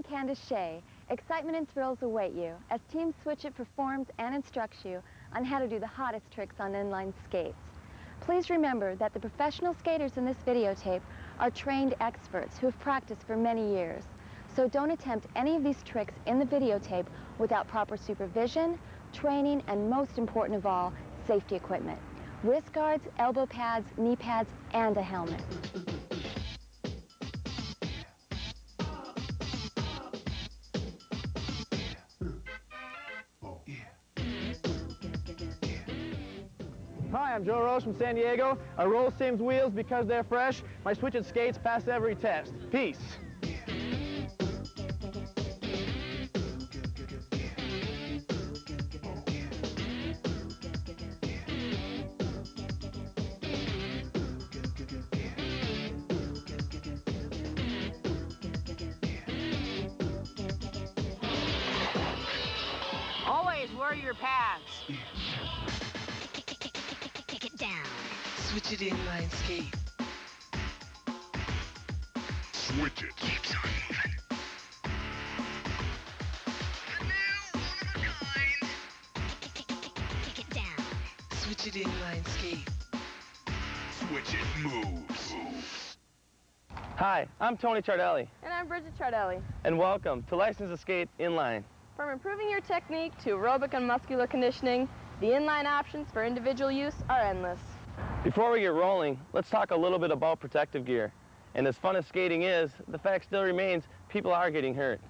I'm Candice Shea. Excitement and thrills await you as Team Switch It performs and instructs you on how to do the hottest tricks on inline skates. Please remember that the professional skaters in this videotape are trained experts who have practiced for many years. So don't attempt any of these tricks in the videotape without proper supervision, training, and most important of all, safety equipment. Wrist guards, elbow pads, knee pads, and a helmet. Hi, I'm Joe Rose from San Diego. I roll Sims wheels because they're fresh. My Switch It skates pass every test. Peace. Always wear your pads. Switch It inline skate. Switch It. Keeps on moving. The new one of a kind. Kick it down. Switch It inline skate. Switch It moves. Hi, I'm Tony Chardelli, And I'm Bridget Chardelli. and welcome to License to Skate Inline. From improving your technique to aerobic and muscular conditioning, the inline options for individual use are endless. Before we get rolling, let's talk a little bit about protective gear. And as fun as skating is, the fact still remains people are getting hurt.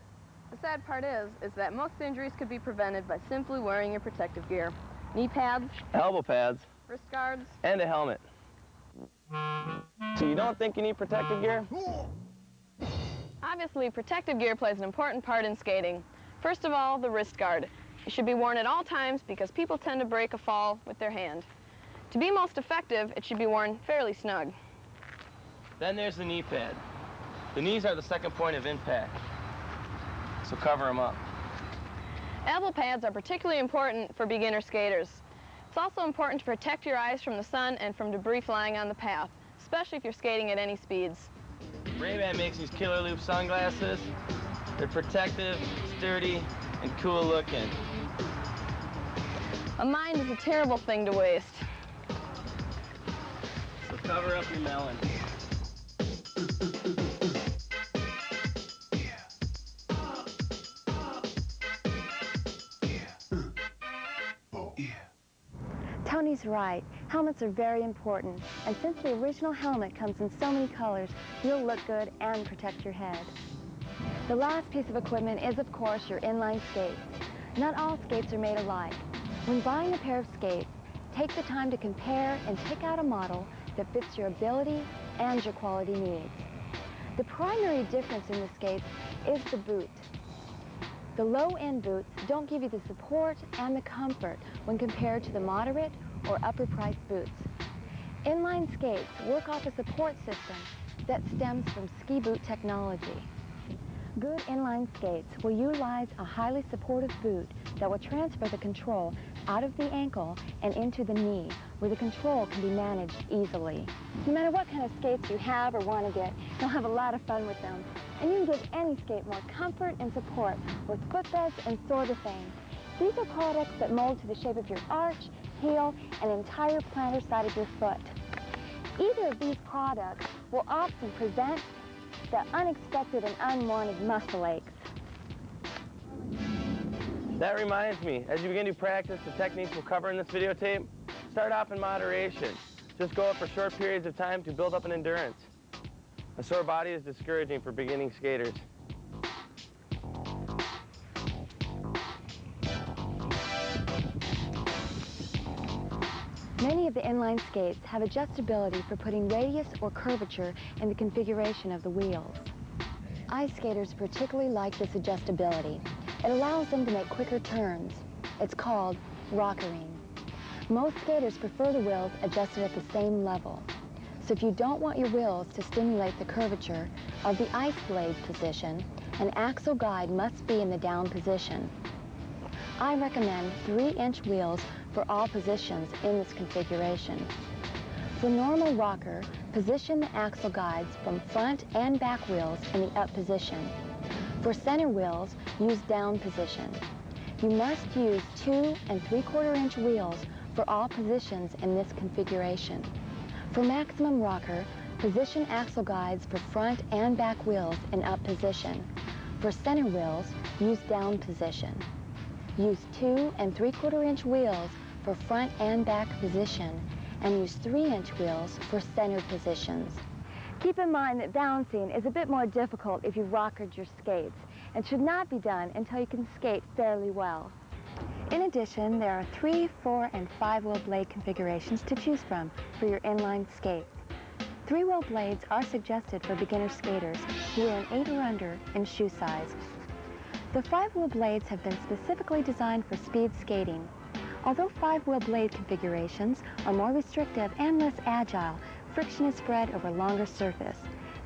The sad part is that most injuries could be prevented by simply wearing your protective gear. Knee pads, Elbow pads, wrist guards. and a helmet. So you don't think you need protective gear? Obviously, protective gear plays an important part in skating. First of all, the wrist guard. It should be worn at all times because people tend to break a fall with their hand. To be most effective, it should be worn fairly snug. Then there's the knee pad. The knees are the second point of impact, so cover them up. Elbow pads are particularly important for beginner skaters. It's also important to protect your eyes from the sun and from debris flying on the path, especially if you're skating at any speeds. Ray-Ban makes these killer loop sunglasses. They're protective, sturdy, and cool looking. A mind is a terrible thing to waste. So cover up your melon. Tony's right. Helmets are very important. And since the original helmet comes in so many colors, you'll look good and protect your head. The last piece of equipment is, of course, your inline skates. Not all skates are made alike. When buying a pair of skates, take the time to compare and pick out a model that fits your ability and your quality needs. The primary difference in the skates is the boot. The low-end boots don't give you the support and the comfort when compared to the moderate or upper-priced boots. Inline skates work off a support system that stems from ski boot technology. Good inline skates will utilize a highly supportive boot that will transfer the control out of the ankle and into the knee, where the control can be managed easily. No matter what kind of skates you have or want to get, you'll have a lot of fun with them. And you can give any skate more comfort and support with footbeds and Sorgatane. These are products that mold to the shape of your arch, heel, and entire plantar side of your foot. Either of these products will often prevent the unexpected and unwanted muscle aches. That reminds me, as you begin to practice the techniques we'll cover in this videotape, start off in moderation. Just go up for short periods of time to build up an endurance. A sore body is discouraging for beginning skaters. Many of the inline skates have adjustability for putting radius or curvature in the configuration of the wheels. Ice skaters particularly like this adjustability. It allows them to make quicker turns. It's called rockering. Most skaters prefer the wheels adjusted at the same level. So if you don't want your wheels to stimulate the curvature of the ice blade position, an axle guide must be in the down position. I recommend 3-inch wheels for all positions in this configuration. For normal rocker, position the axle guides from front and back wheels in the up position. For center wheels, use down position. You must use 2 3/4 inch wheels for all positions in this configuration. For maximum rocker, position axle guides for front and back wheels in up position. For center wheels, use down position. Use 2 3/4 inch wheels for front and back position, and use 3-inch wheels for center positions. Keep in mind that balancing is a bit more difficult if you've rockered your skates, and should not be done until you can skate fairly well. In addition, there are 3-, 4-, and 5-wheel blade configurations to choose from for your inline skates. 3-wheel blades are suggested for beginner skaters who are an 8 or under in shoe size. The 5-wheel blades have been specifically designed for speed skating. Although 5-wheel blade configurations are more restrictive and less agile, friction is spread over longer surface.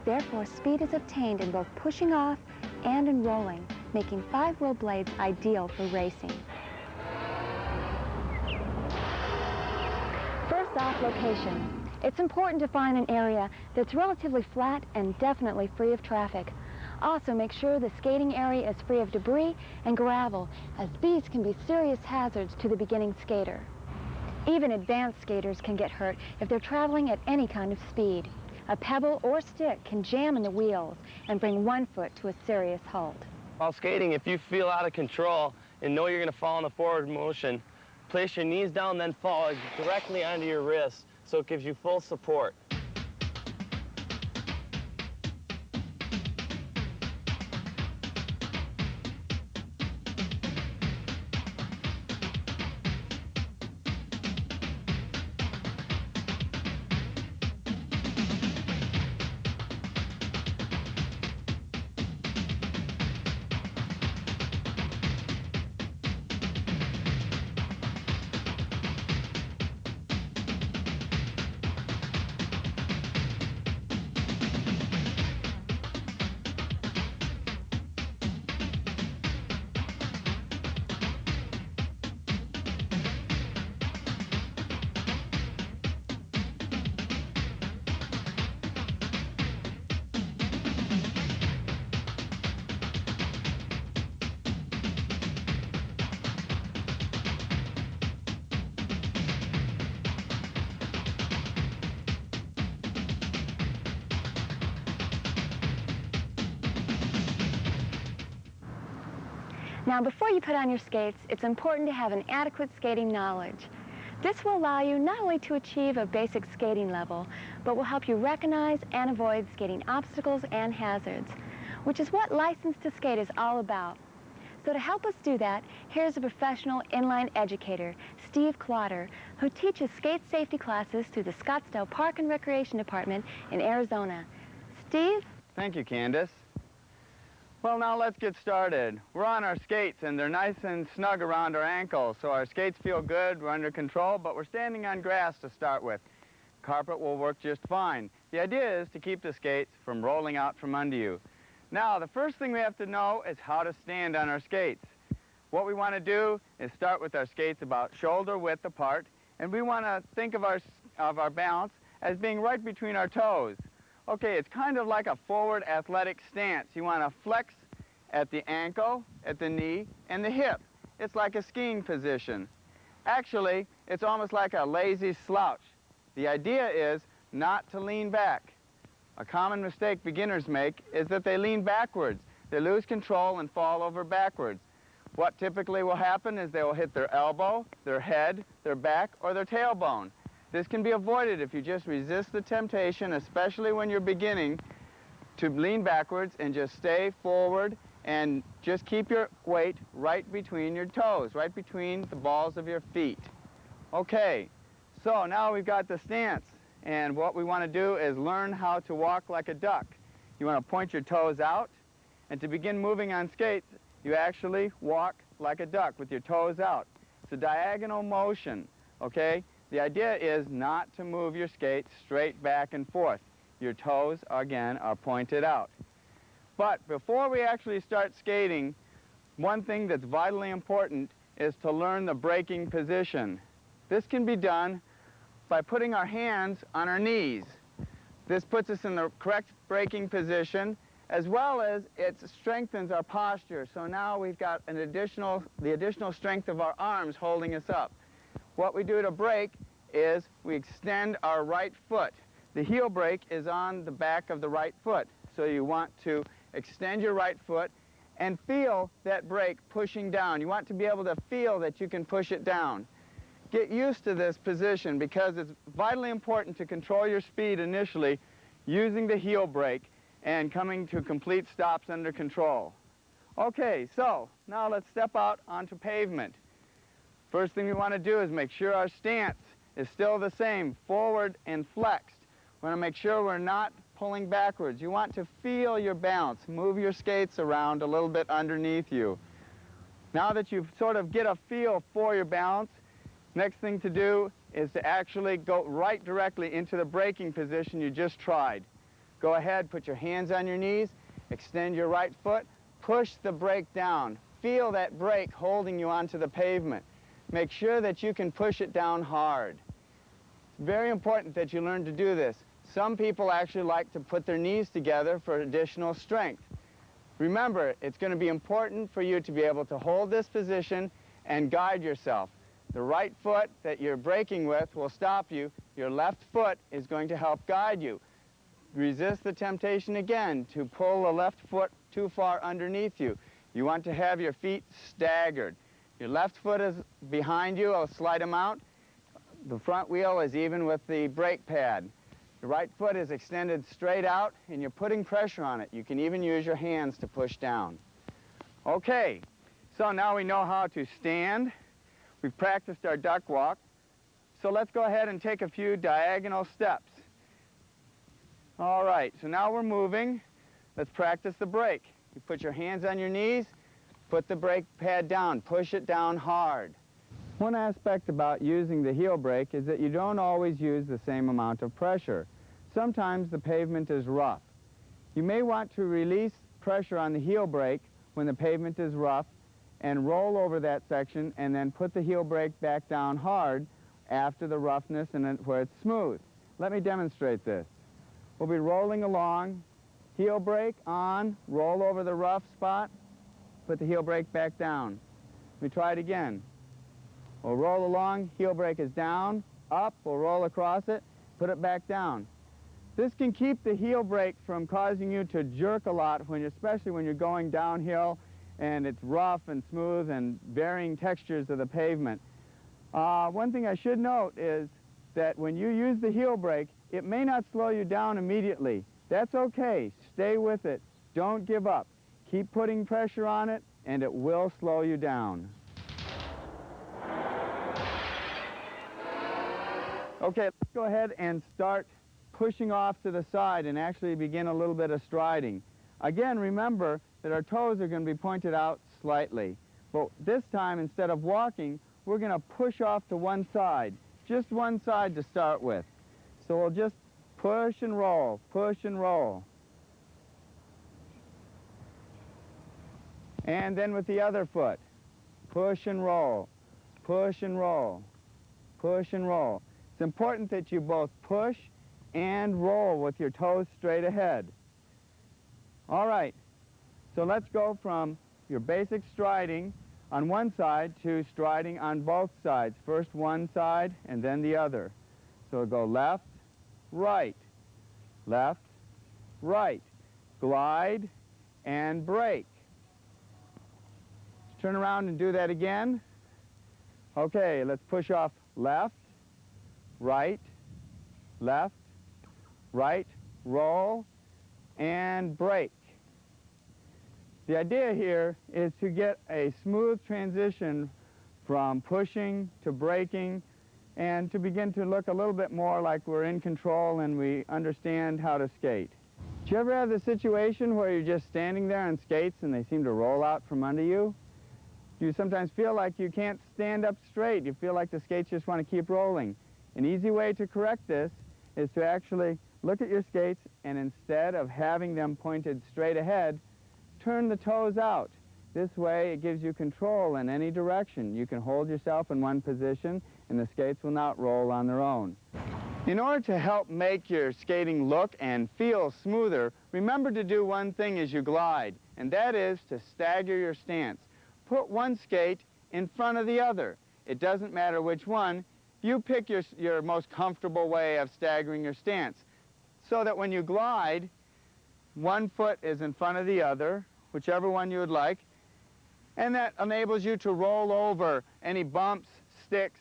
Therefore, speed is obtained in both pushing off and in rolling, making 5-wheel blades ideal for racing. First off, location. It's important to find an area that's relatively flat and definitely free of traffic. Also, make sure the skating area is free of debris and gravel, as these can be serious hazards to the beginning skater. Even advanced skaters can get hurt if they're traveling at any kind of speed. A pebble or stick can jam in the wheels and bring one foot to a serious halt. While skating, if you feel out of control and know you're going to fall in the forward motion, place your knees down, then fall directly onto your wrists so it gives you full support. Now, before you put on your skates, it's important to have an adequate skating knowledge. This will allow you not only to achieve a basic skating level, but will help you recognize and avoid skating obstacles and hazards, which is what License to Skate is all about. So to help us do that, here's a professional inline educator, Steve Clotter, who teaches skate safety classes through the Scottsdale Park and Recreation Department in Arizona. Steve? Thank you, Candice. Well, now let's get started. We're on our skates, and they're nice and snug around our ankles, so our skates feel good, we're under control, but we're standing on grass to start with. Carpet will work just fine. The idea is to keep the skates from rolling out from under you. Now, the first thing we have to know is how to stand on our skates. What we want to do is start with our skates about shoulder width apart, and we want to think of our balance as being right between our toes. Okay, it's kind of like a forward athletic stance. You want to flex at the ankle, at the knee, and the hip. It's like a skiing position. Actually, it's almost like a lazy slouch. The idea is not to lean back. A common mistake beginners make is that they lean backwards. They lose control and fall over backwards. What typically will happen is they will hit their elbow, their head, their back, or their tailbone. This can be avoided if you just resist the temptation, especially when you're beginning, to lean backwards and just stay forward and just keep your weight right between your toes, right between the balls of your feet. Okay, so now we've got the stance, and what we want to do is learn how to walk like a duck. You want to point your toes out, and to begin moving on skates, you actually walk like a duck with your toes out. It's a diagonal motion, okay? The idea is not to move your skates straight back and forth. Your toes, again, are pointed out. But before we actually start skating, one thing that's vitally important is to learn the braking position. This can be done by putting our hands on our knees. This puts us in the correct braking position, as well as it strengthens our posture. So now we've got the additional strength of our arms holding us up. What we do to brake is we extend our right foot. The heel brake is on the back of the right foot. So you want to extend your right foot and feel that brake pushing down. You want to be able to feel that you can push it down. Get used to this position because it's vitally important to control your speed initially using the heel brake and coming to complete stops under control. Okay, so now let's step out onto pavement. First thing we want to do is make sure our stance is still the same, forward and flexed. We want to make sure we're not pulling backwards. You want to feel your balance. Move your skates around a little bit underneath you. Now that you sort of get a feel for your balance, next thing to do is to actually go right directly into the braking position you just tried. Go ahead, put your hands on your knees, extend your right foot, push the brake down. Feel that brake holding you onto the pavement. Make sure that you can push it down hard. It's very important that you learn to do this. Some people actually like to put their knees together for additional strength. Remember, it's going to be important for you to be able to hold this position and guide yourself. The right foot that you're braking with will stop you. Your left foot is going to help guide you. Resist the temptation again to pull the left foot too far underneath you. You want to have your feet staggered. Your left foot is behind you. I'll slide them out. The front wheel is even with the brake pad. The right foot is extended straight out, and you're putting pressure on it. You can even use your hands to push down. Okay, so now we know how to stand. We've practiced our duck walk. So let's go ahead and take a few diagonal steps. All right, so now we're moving. Let's practice the brake. You put your hands on your knees, put the brake pad down, push it down hard. One aspect about using the heel brake is that you don't always use the same amount of pressure. Sometimes the pavement is rough. You may want to release pressure on the heel brake when the pavement is rough and roll over that section and then put the heel brake back down hard after the roughness and then where it's smooth. Let me demonstrate this. We'll be rolling along, heel brake on, roll over the rough spot, put the heel brake back down. Let me try it again. We'll roll along, heel brake is down, up, we'll roll across it, put it back down. This can keep the heel brake from causing you to jerk a lot, especially when you're going downhill and it's rough and smooth and varying textures of the pavement. One thing I should note is that when you use the heel brake, it may not slow you down immediately. That's okay. Stay with it. Don't give up. Keep putting pressure on it, and it will slow you down. Okay, let's go ahead and start pushing off to the side and actually begin a little bit of striding. Again, remember that our toes are going to be pointed out slightly. But this time, instead of walking, we're going to push off to one side. Just one side to start with. So we'll just push and roll, push and roll. And then with the other foot, push and roll, push and roll, push and roll. It's important that you both push and roll with your toes straight ahead. All right, so let's go from your basic striding on one side to striding on both sides. First one side and then the other. So we'll go left, right, left, right, glide, and brake. Turn around and do that again. Okay, let's push off left, right, roll, and brake. The idea here is to get a smooth transition from pushing to braking and to begin to look a little bit more like we're in control and we understand how to skate. Do you ever have the situation where you're just standing there on skates and they seem to roll out from under you? Do you sometimes feel like you can't stand up straight? You feel like the skates just want to keep rolling. An easy way to correct this is to actually look at your skates and instead of having them pointed straight ahead, turn the toes out. This way it gives you control in any direction. You can hold yourself in one position and the skates will not roll on their own. In order to help make your skating look and feel smoother, remember to do one thing as you glide, and that is to stagger your stance. Put one skate in front of the other. It doesn't matter which one. You pick your most comfortable way of staggering your stance so that when you glide, one foot is in front of the other, whichever one you would like, and that enables you to roll over any bumps, sticks,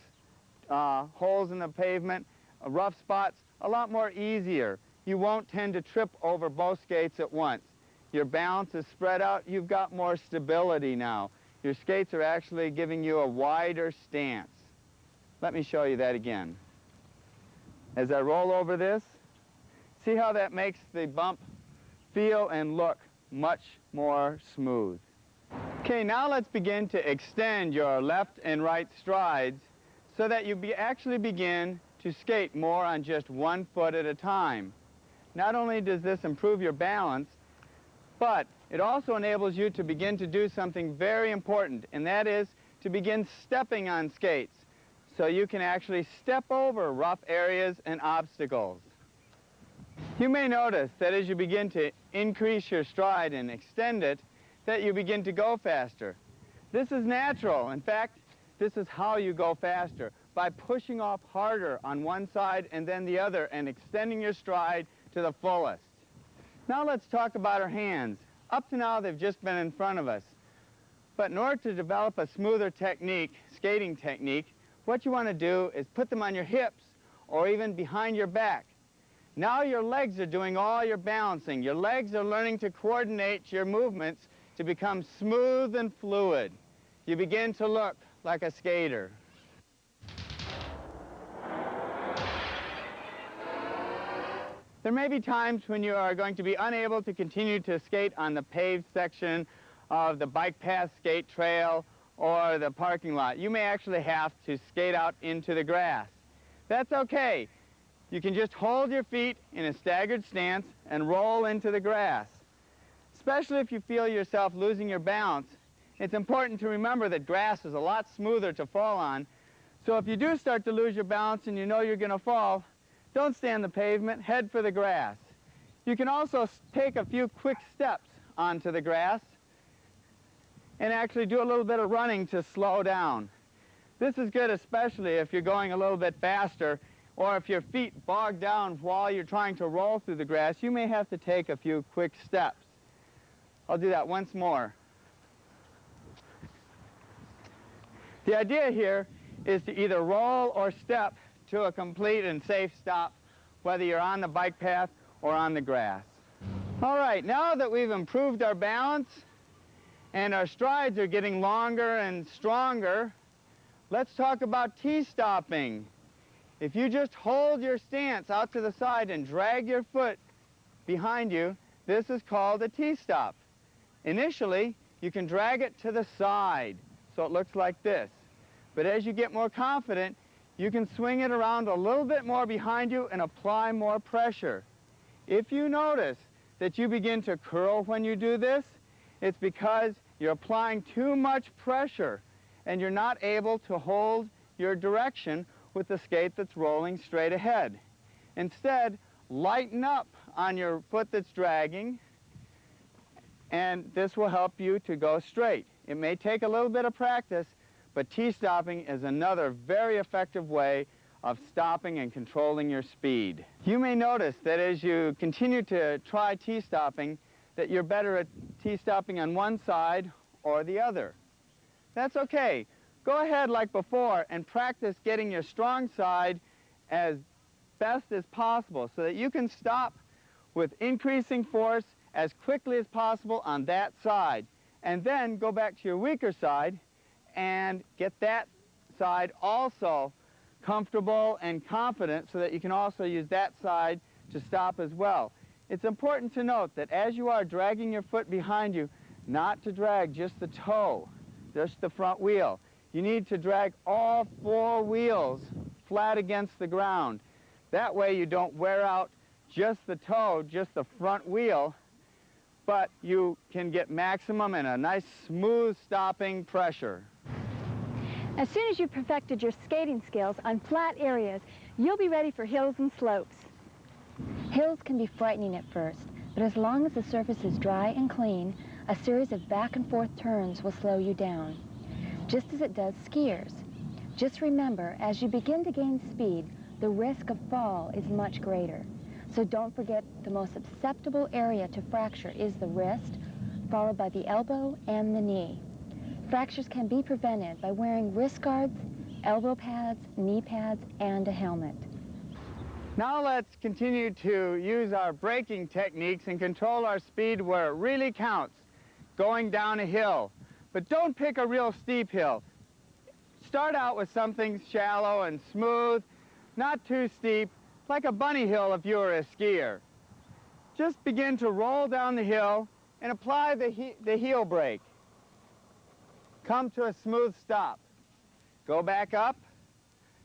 holes in the pavement, rough spots, a lot more easier. You won't tend to trip over both skates at once. Your balance is spread out. You've got more stability now. Your skates are actually giving you a wider stance. Let me show you that again. As I roll over this, see how that makes the bump feel and look much more smooth. Okay, now let's begin to extend your left and right strides so that you actually begin to skate more on just one foot at a time. Not only does this improve your balance, but it also enables you to begin to do something very important, and that is to begin stepping on skates so you can actually step over rough areas and obstacles. You may notice that as you begin to increase your stride and extend it, that you begin to go faster. This is natural. In fact, this is how you go faster, by pushing off harder on one side and then the other and extending your stride to the fullest. Now let's talk about our hands. Up to now, they've just been in front of us. But in order to develop a smoother technique, skating technique, what you want to do is put them on your hips or even behind your back. Now your legs are doing all your balancing. Your legs are learning to coordinate your movements to become smooth and fluid. You begin to look like a skater. There may be times when you are going to be unable to continue to skate on the paved section of the bike path, skate trail, or the parking lot. You may actually have to skate out into the grass. That's okay. You can just hold your feet in a staggered stance and roll into the grass. Especially if you feel yourself losing your balance, it's important to remember that grass is a lot smoother to fall on. So if you do start to lose your balance and you know you're going to fall, don't stay on the pavement, head for the grass. You can also take a few quick steps onto the grass and actually do a little bit of running to slow down. This is good especially if you're going a little bit faster or if your feet bog down while you're trying to roll through the grass. You may have to take a few quick steps. I'll do that once more. The idea here is to either roll or step to a complete and safe stop, whether you're on the bike path or on the grass. All right, now that we've improved our balance and our strides are getting longer and stronger, let's talk about T-stopping. If you just hold your stance out to the side and drag your foot behind you, this is called a T-stop. Initially, you can drag it to the side, so it looks like this. But as you get more confident, you can swing it around a little bit more behind you and apply more pressure. If you notice that you begin to curl when you do this, it's because you're applying too much pressure and you're not able to hold your direction with the skate that's rolling straight ahead. Instead, lighten up on your foot that's dragging, and this will help you to go straight. It may take a little bit of practice, but T-stopping is another very effective way of stopping and controlling your speed. You may notice that as you continue to try T-stopping, that you're better at T-stopping on one side or the other. That's okay. Go ahead like before and practice getting your strong side as best as possible so that you can stop with increasing force as quickly as possible on that side. And then go back to your weaker side and get that side also comfortable and confident so that you can also use that side to stop as well. It's important to note that as you are dragging your foot behind you, not to drag just the toe, just the front wheel. You need to drag all four wheels flat against the ground. That way you don't wear out just the toe, just the front wheel, but you can get maximum and a nice smooth stopping pressure. As soon as you've perfected your skating skills on flat areas, you'll be ready for hills and slopes. Hills can be frightening at first, but as long as the surface is dry and clean, a series of back and forth turns will slow you down, just as it does skiers. Just remember, as you begin to gain speed, the risk of fall is much greater. So don't forget the most susceptible area to fracture is the wrist, followed by the elbow and the knee. Fractures can be prevented by wearing wrist guards, elbow pads, knee pads, and a helmet. Now let's continue to use our braking techniques and control our speed where it really counts, going down a hill. But don't pick a real steep hill. Start out with something shallow and smooth, not too steep, like a bunny hill if you were a skier. Just begin to roll down the hill and apply the heel brake. Come to a smooth stop. Go back up,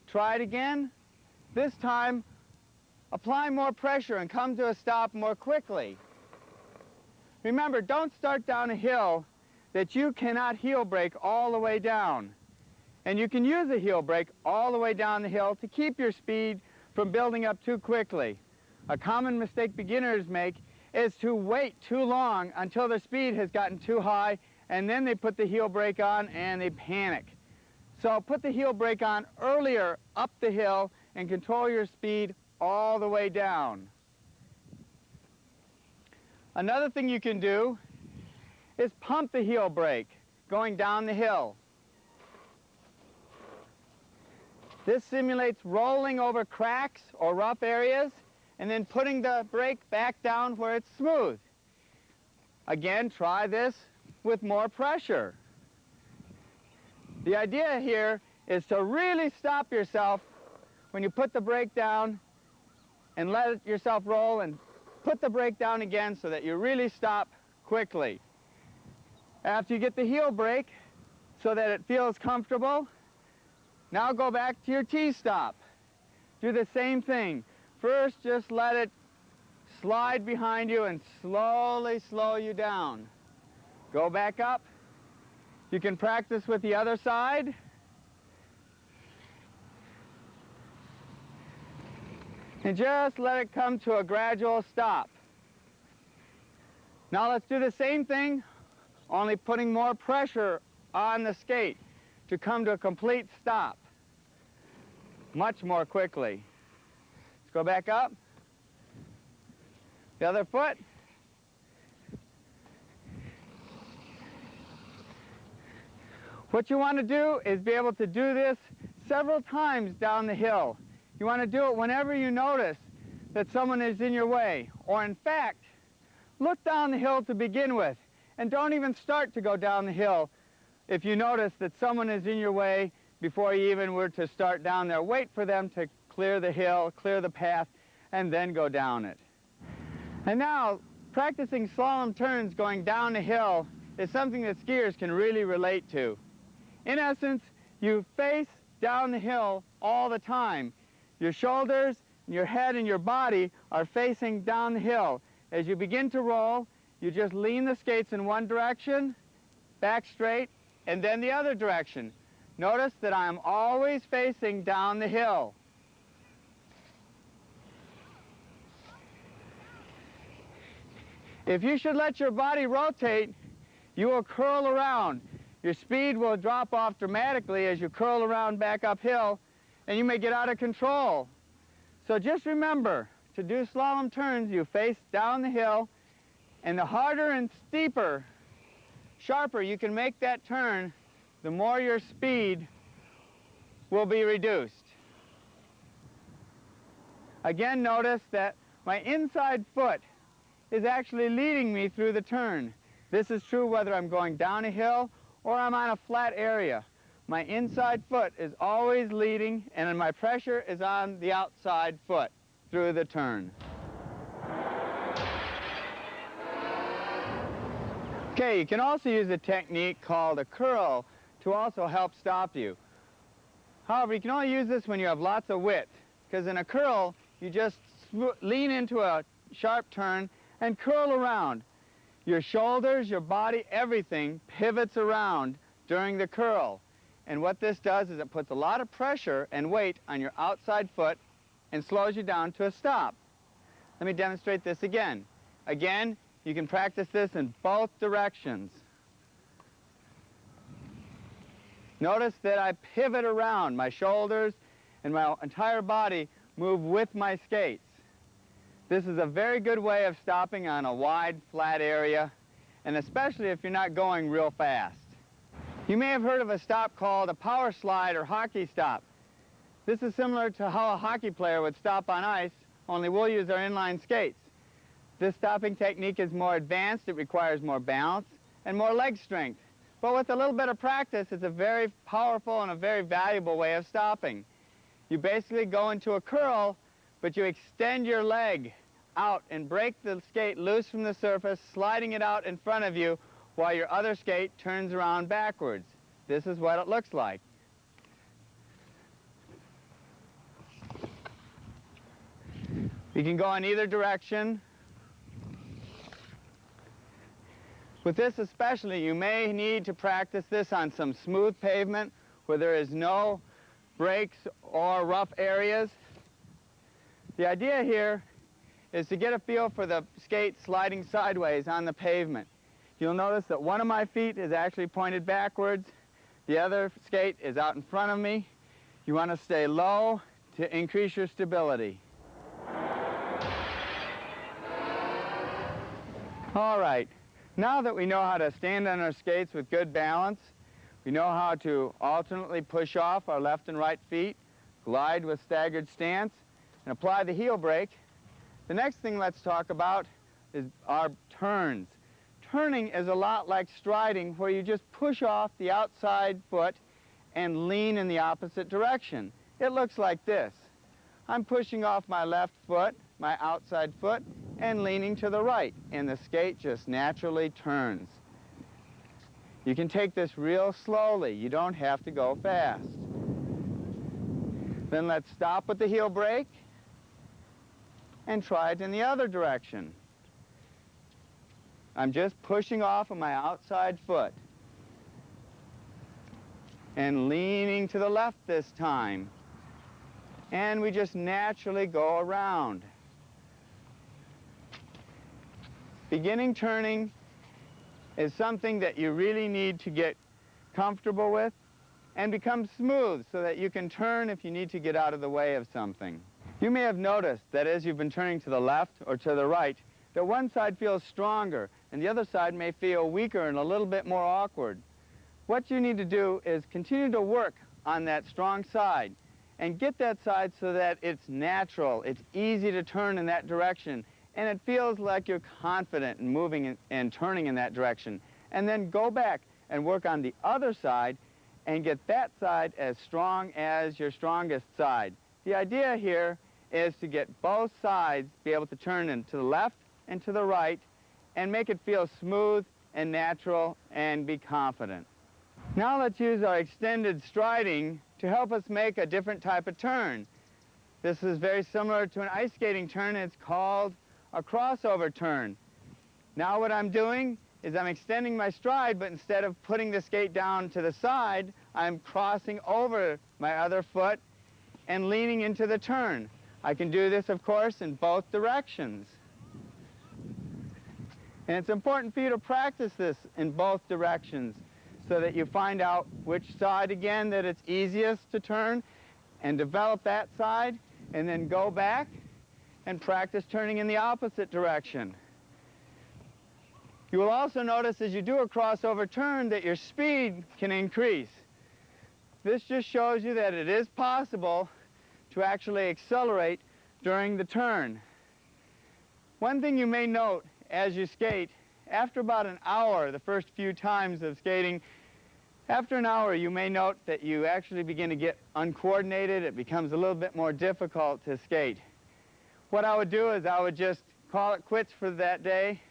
try it again. This time, apply more pressure and come to a stop more quickly. Remember, don't start down a hill that you cannot heel brake all the way down. And you can use a heel brake all the way down the hill to keep your speed from building up too quickly. A common mistake beginners make is to wait too long until their speed has gotten too high, and then they put the heel brake on and they panic. So put the heel brake on earlier up the hill and control your speed all the way down. Another thing you can do is pump the heel brake going down the hill. This simulates rolling over cracks or rough areas and then putting the brake back down where it's smooth. Again, try this with more pressure. The idea here is to really stop yourself when you put the brake down and let yourself roll and put the brake down again so that you really stop quickly. After you get the heel brake so that it feels comfortable, now go back to your T-stop. Do the same thing. First, just let it slide behind you and slowly slow you down. Go back up. You can practice with the other side. And just let it come to a gradual stop. Now let's do the same thing, only putting more pressure on the skate to come to a complete stop much more quickly. Let's go back up. The other foot. What you want to do is be able to do this several times down the hill. You want to do it whenever you notice that someone is in your way. Or in fact, look down the hill to begin with, and don't even start to go down the hill if you notice that someone is in your way before you even were to start down there. Wait for them to clear the hill, clear the path, and then go down it. And now, practicing slalom turns going down the hill is something that skiers can really relate to. In essence, you face down the hill all the time. Your shoulders, your head, and your body are facing down the hill. As you begin to roll, you just lean the skates in one direction, back straight, and then the other direction. Notice that I'm always facing down the hill. If you should let your body rotate, you will curl around. Your speed will drop off dramatically as you curl around back uphill, and you may get out of control. So just remember, to do slalom turns, you face down the hill, and the harder and steeper, sharper you can make that turn, the more your speed will be reduced. Again, notice that my inside foot is actually leading me through the turn. This is true whether I'm going down a hill or I'm on a flat area. My inside foot is always leading, and my pressure is on the outside foot through the turn. Okay, you can also use a technique called a curl to also help stop you. However, you can only use this when you have lots of width, because in a curl, you just lean into a sharp turn and curl around. Your shoulders, your body, everything pivots around during the curl. And what this does is it puts a lot of pressure and weight on your outside foot and slows you down to a stop. Let me demonstrate this again. Again, you can practice this in both directions. Notice that I pivot around. My shoulders and my entire body move with my skates. This is a very good way of stopping on a wide, flat area, and especially if you're not going real fast. You may have heard of a stop called a power slide or hockey stop. This is similar to how a hockey player would stop on ice, only we'll use our inline skates. This stopping technique is more advanced, it requires more balance and more leg strength. But with a little bit of practice, it's a very powerful and a very valuable way of stopping. You basically go into a curl, but you extend your leg out and break the skate loose from the surface, sliding it out in front of you while your other skate turns around backwards. This is what it looks like. You can go in either direction. With this especially, you may need to practice this on some smooth pavement where there is no breaks or rough areas. The idea here is to get a feel for the skate sliding sideways on the pavement. You'll notice that one of my feet is actually pointed backwards. The other skate is out in front of me. You want to stay low to increase your stability. All right, now that we know how to stand on our skates with good balance, we know how to alternately push off our left and right feet, glide with staggered stance, and apply the heel brake. The next thing let's talk about is our turns. Turning is a lot like striding, where you just push off the outside foot and lean in the opposite direction. It looks like this. I'm pushing off my left foot, my outside foot, and leaning to the right, and the skate just naturally turns. You can take this real slowly. You don't have to go fast. Then let's stop with the heel brake and try it in the other direction. I'm just pushing off of my outside foot and leaning to the left this time. And we just naturally go around. Beginning turning is something that you really need to get comfortable with and become smooth so that you can turn if you need to get out of the way of something. You may have noticed that as you've been turning to the left or to the right, that one side feels stronger and the other side may feel weaker and a little bit more awkward. What you need to do is continue to work on that strong side and get that side so that it's natural, it's easy to turn in that direction, and it feels like you're confident in moving and turning in that direction. And then go back and work on the other side and get that side as strong as your strongest side. The idea here is to get both sides, be able to turn to the left and to the right, and make it feel smooth and natural and be confident. Now let's use our extended striding to help us make a different type of turn. This is very similar to an ice skating turn. It's called a crossover turn. Now what I'm doing is I'm extending my stride, but instead of putting the skate down to the side, I'm crossing over my other foot and leaning into the turn. I can do this, of course, in both directions. And it's important for you to practice this in both directions so that you find out which side, again, that it's easiest to turn and develop that side, and then go back and practice turning in the opposite direction. You will also notice as you do a crossover turn that your speed can increase. This just shows you that it is possible to actually accelerate during the turn. One thing you may note as you skate, after about an hour, the first few times of skating, after an hour you may note that you actually begin to get uncoordinated. It becomes a little bit more difficult to skate. What I would do is I would just call it quits for that day,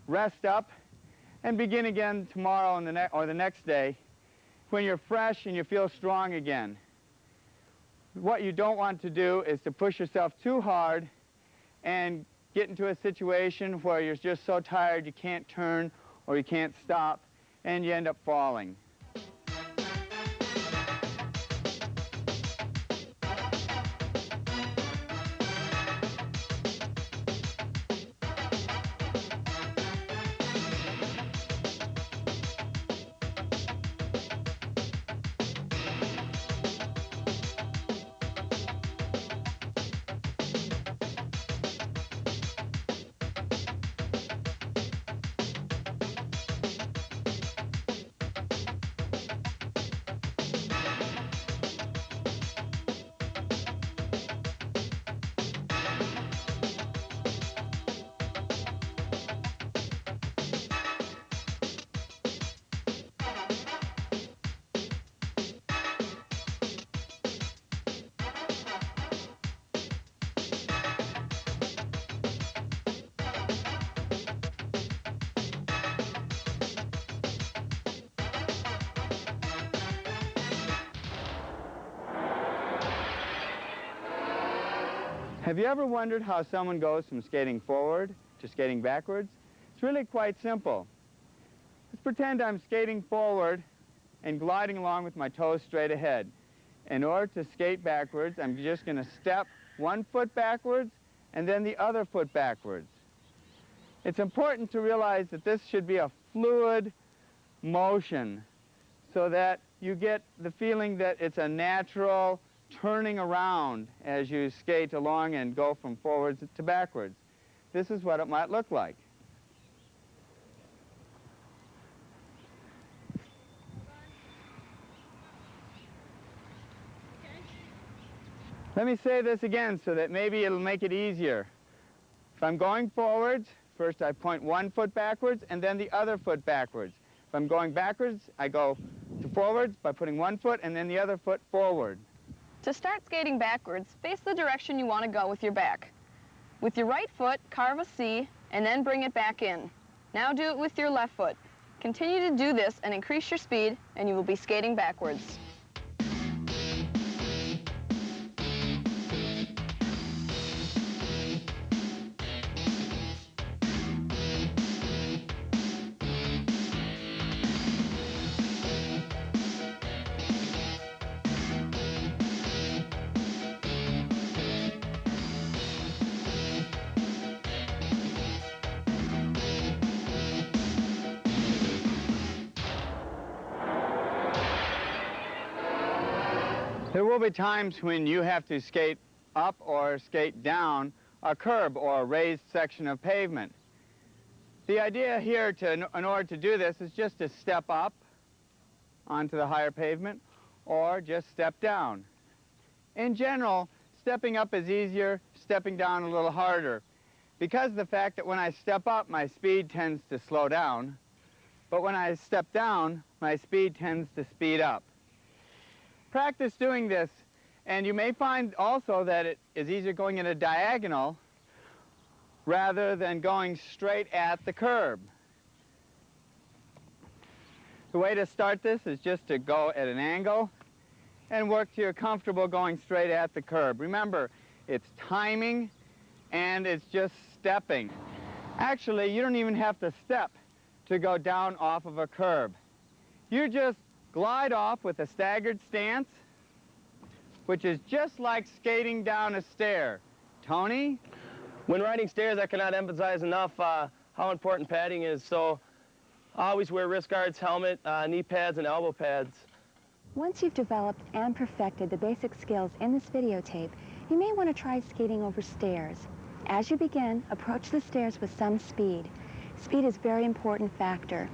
rest up, and begin again tomorrow and or the next day when you're fresh and you feel strong again. What you don't want to do is to push yourself too hard and get into a situation where you're just so tired you can't turn or you can't stop and you end up falling. Have you ever wondered how someone goes from skating forward to skating backwards? It's really quite simple. Let's pretend I'm skating forward and gliding along with my toes straight ahead. In order to skate backwards, I'm just going to step one foot backwards and then the other foot backwards. It's important to realize that this should be a fluid motion so that you get the feeling that it's a natural turning around as you skate along and go from forwards to backwards. This is what it might look like. Let me say this again so that maybe it'll make it easier. If I'm going forwards, first I point one foot backwards and then the other foot backwards. If I'm going backwards, I go to forwards by putting one foot and then the other foot forward. To start skating backwards, face the direction you want to go with your back. With your right foot, carve a C and then bring it back in. Now do it with your left foot. Continue to do this and increase your speed and you will be skating backwards. There will be times when you have to skate up or skate down a curb or a raised section of pavement. The idea here, in order to do this, is just to step up onto the higher pavement or just step down. In general, stepping up is easier, stepping down a little harder, because of the fact that when I step up, my speed tends to slow down, but when I step down, my speed tends to speed up. Practice doing this, and you may find also that it is easier going in a diagonal rather than going straight at the curb. The way to start this is just to go at an angle and work till you're comfortable going straight at the curb. Remember, it's timing and it's just stepping. Actually, you don't even have to step to go down off of a curb. You just glide off with a staggered stance, which is just like skating down a stair. Tony? When riding stairs, I cannot emphasize enough how important padding is. So always wear wrist guards, helmet, knee pads, and elbow pads. Once you've developed and perfected the basic skills in this videotape, you may want to try skating over stairs. As you begin, approach the stairs with some speed. Speed is a very important factor.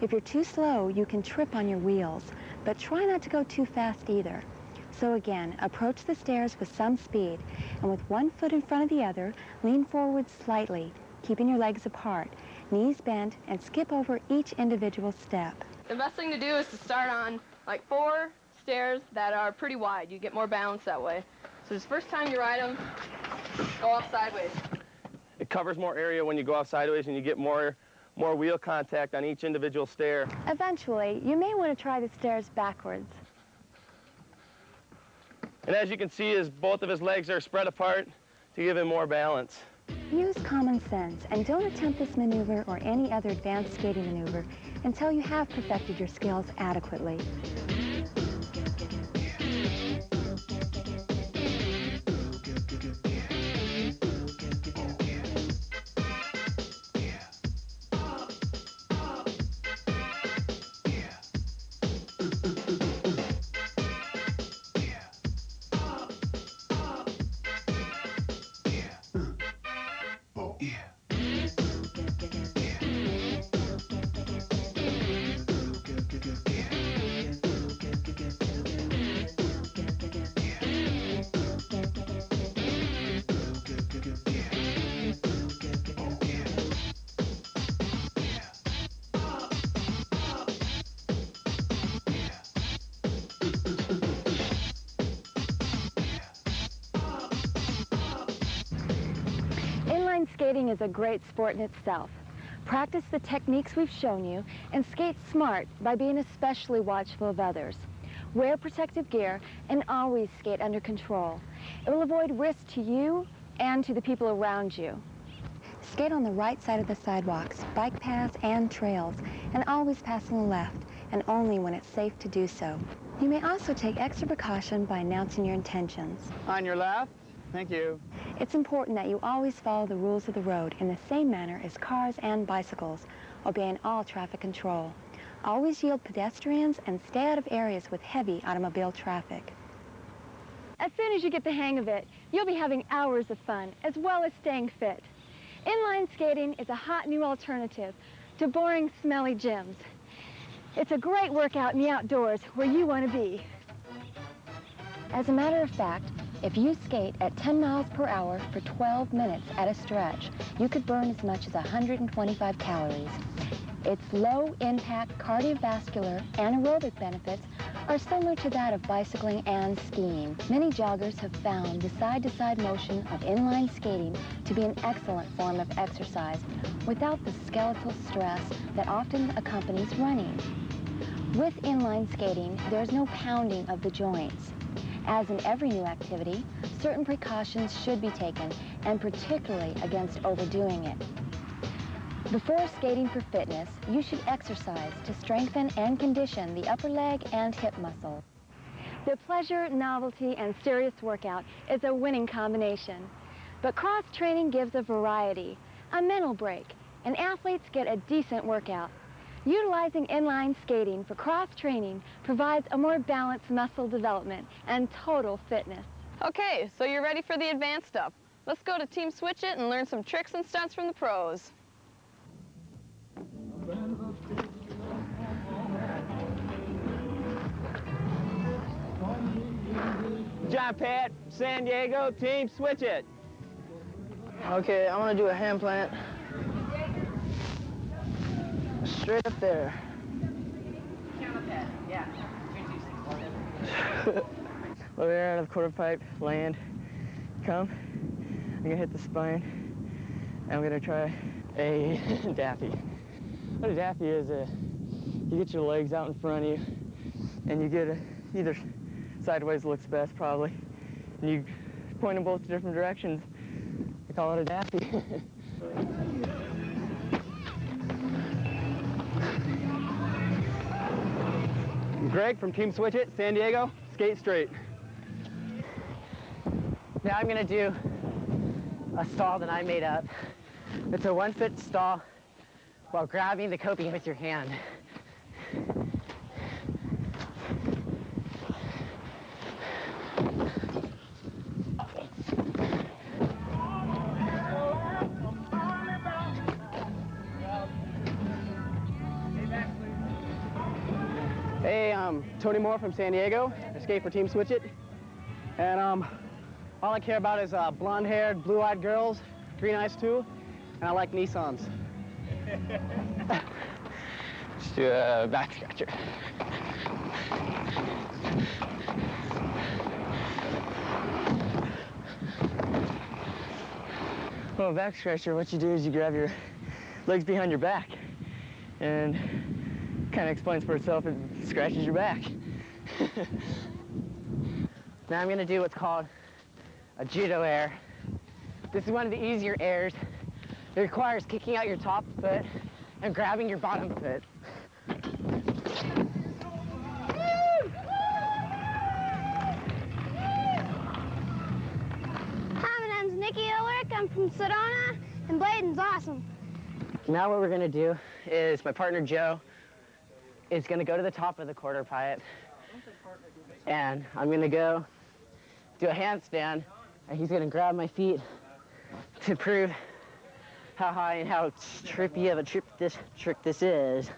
If you're too slow, you can trip on your wheels, but try not to go too fast either. So again, approach the stairs with some speed, and with one foot in front of the other, lean forward slightly, keeping your legs apart, knees bent, and skip over each individual step. The best thing to do is to start on like 4 stairs that are pretty wide. You get more balance that way. So this first time you ride them, go off sideways. It covers more area when you go off sideways and you get more wheel contact on each individual stair. Eventually, you may want to try the stairs backwards. And as you can see, both of his legs are spread apart to give him more balance. Use common sense and don't attempt this maneuver or any other advanced skating maneuver until you have perfected your skills adequately. Skating is a great sport in itself. Practice the techniques we've shown you and skate smart by being especially watchful of others. Wear protective gear and always skate under control. It will avoid risk to you and to the people around you. Skate on the right side of the sidewalks, bike paths, and trails, and always pass on the left, and only when it's safe to do so. You may also take extra precaution by announcing your intentions. On your left. Thank you. It's important that you always follow the rules of the road in the same manner as cars and bicycles, obeying all traffic control. Always yield pedestrians and stay out of areas with heavy automobile traffic. As soon as you get the hang of it, you'll be having hours of fun, as well as staying fit. Inline skating is a hot new alternative to boring, smelly gyms. It's a great workout in the outdoors where you want to be. As a matter of fact, if you skate at 10 miles per hour for 12 minutes at a stretch, you could burn as much as 125 calories. Its low-impact cardiovascular and aerobic benefits are similar to that of bicycling and skiing. Many joggers have found the side-to-side motion of inline skating to be an excellent form of exercise without the skeletal stress that often accompanies running. With inline skating, there's no pounding of the joints. As in every new activity, certain precautions should be taken, and particularly against overdoing it. Before skating for fitness, you should exercise to strengthen and condition the upper leg and hip muscles. The pleasure, novelty, and serious workout is a winning combination. But cross-training gives a variety, a mental break, and athletes get a decent workout. Utilizing inline skating for cross-training provides a more balanced muscle development and total fitness. Okay, so you're ready for the advanced stuff. Let's go to Team Switch It and learn some tricks and stunts from the pros. John Pat, San Diego, Team Switch It. Okay, I want to do a hand plant. Straight up there. Yeah. Over there out of the quarter pipe, land, come. I'm gonna hit the spine, and I'm gonna try a daffy. What a daffy is, you get your legs out in front of you, and you get either sideways looks best probably, and you point them both different directions. I call it a daffy. Greg from Team Switch It, San Diego, skate straight. Now I'm gonna do a stall that I made up. It's a 1-foot stall while grabbing the coping with your hand. Hey, Tony Moore from San Diego. I skate for Team Switch It. And all I care about is blonde-haired, blue-eyed girls, green eyes too, and I like Nissans. Let's do a back scratcher. Well, a back scratcher, what you do is you grab your legs behind your back, and kind of explains for itself, it scratches your back. Now I'm gonna do what's called a judo air. This is one of the easier airs. It requires kicking out your top foot and grabbing your bottom foot. Hi, my name's Nikki Ulrich. I'm from Sedona, and blading's awesome. Now what we're gonna do is my partner Joe is gonna go to the top of the quarter pipe, and I'm gonna go do a handstand, and he's gonna grab my feet to prove how high and how trippy of a trick this is.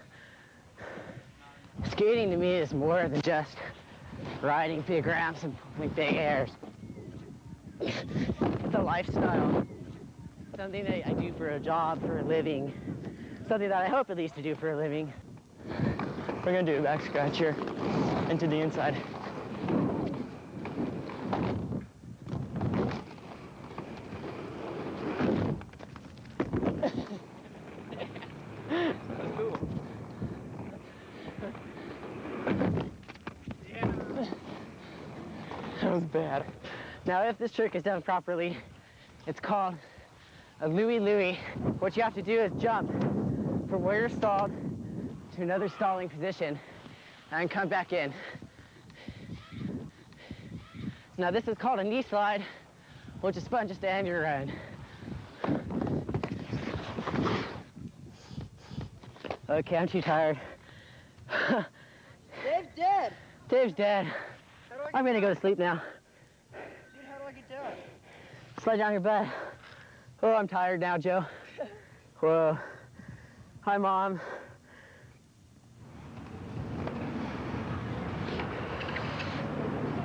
Skating to me is more than just riding big ramps and pulling big airs. It's a lifestyle, something that I do for a job, for a living, something that I hope at least to do for a living. We're gonna do a back scratcher into the inside. That was bad. Now, if this trick is done properly, It's called a Louie-Louie. What you have to do is jump from where you're stalled to another stalling position and come back in. Now this is called a knee slide, which is fun just to end your run. Okay, I'm too tired. Dave's dead. Dave's dead. I'm gonna go to sleep now. Dude, how do I get down? Slide down your butt. Oh, I'm tired now, Joe. Whoa. Hi, Mom.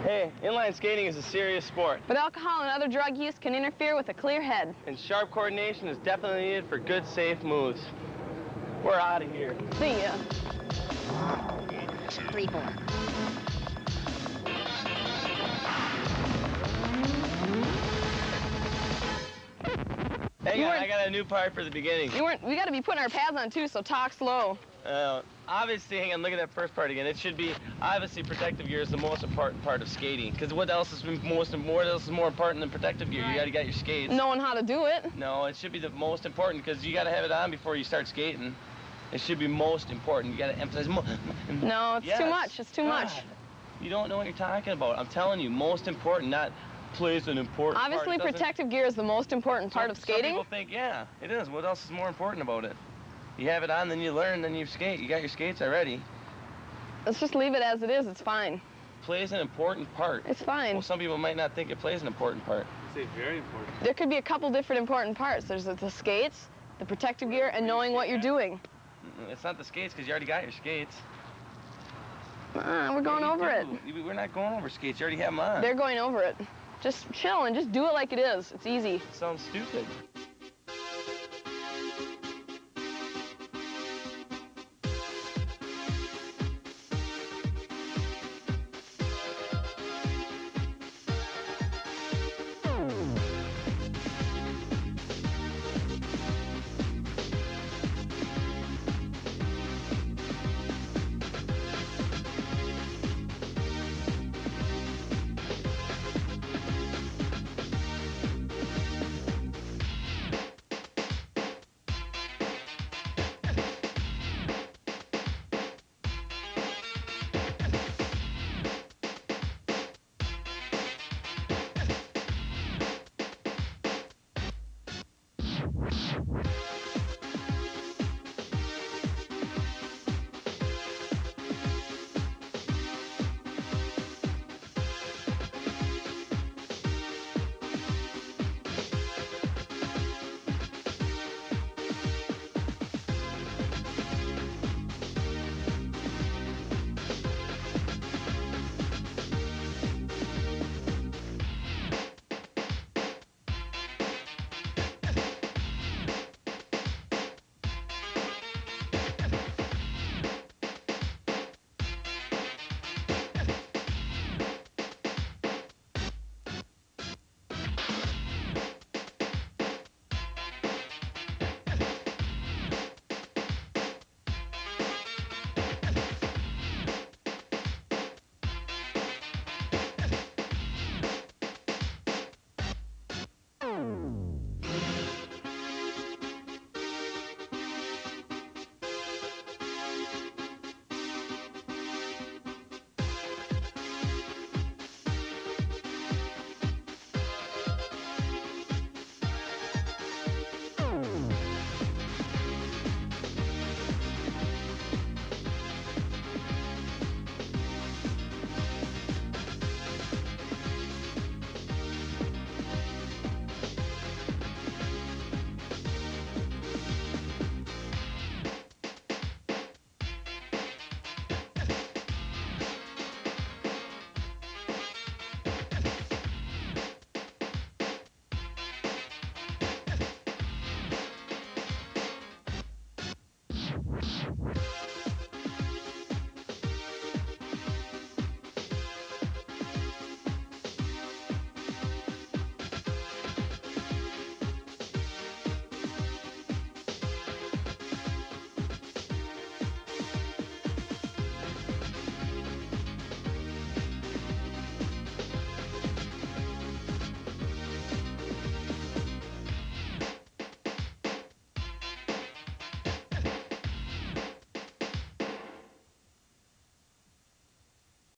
Hey, inline skating is a serious sport, But alcohol and other drug use can interfere with a clear head. and sharp coordination is definitely needed for good, safe moves. We're out of here. See ya. 3, 4. Hey, I got a new part for the beginning. We gotta be putting our pads on too, so talk slow. Obviously, hang on, look at that first part again. It should be, obviously, protective gear is the most important part of skating. Because what else is more important than protective gear? You gotta get your skates. Knowing how to do it. No, it should be the most important because you gotta have it on before you start skating. It should be most important. You gotta emphasize more. No, it's too much. It's too much. You don't know what you're talking about. I'm telling you, most important, not plays an important part. Obviously, It doesn't- protective gear is the most important part of Some skating. people think, yeah, it is. What else is more important about it? You have it on, then you learn, then you skate. You got your skates already. Let's just leave it as it is. It's fine. Plays an important part. It's fine. Well, some people might not think it plays an important part. It's very important. There could be a couple different important parts. There's the skates, the protective gear, and knowing what you're doing. It's not the skates because you already got your skates. We're going over it. We're not going over skates. You already have them on. They're going over it. Just chill and just do it like it is. It's easy. Sounds stupid.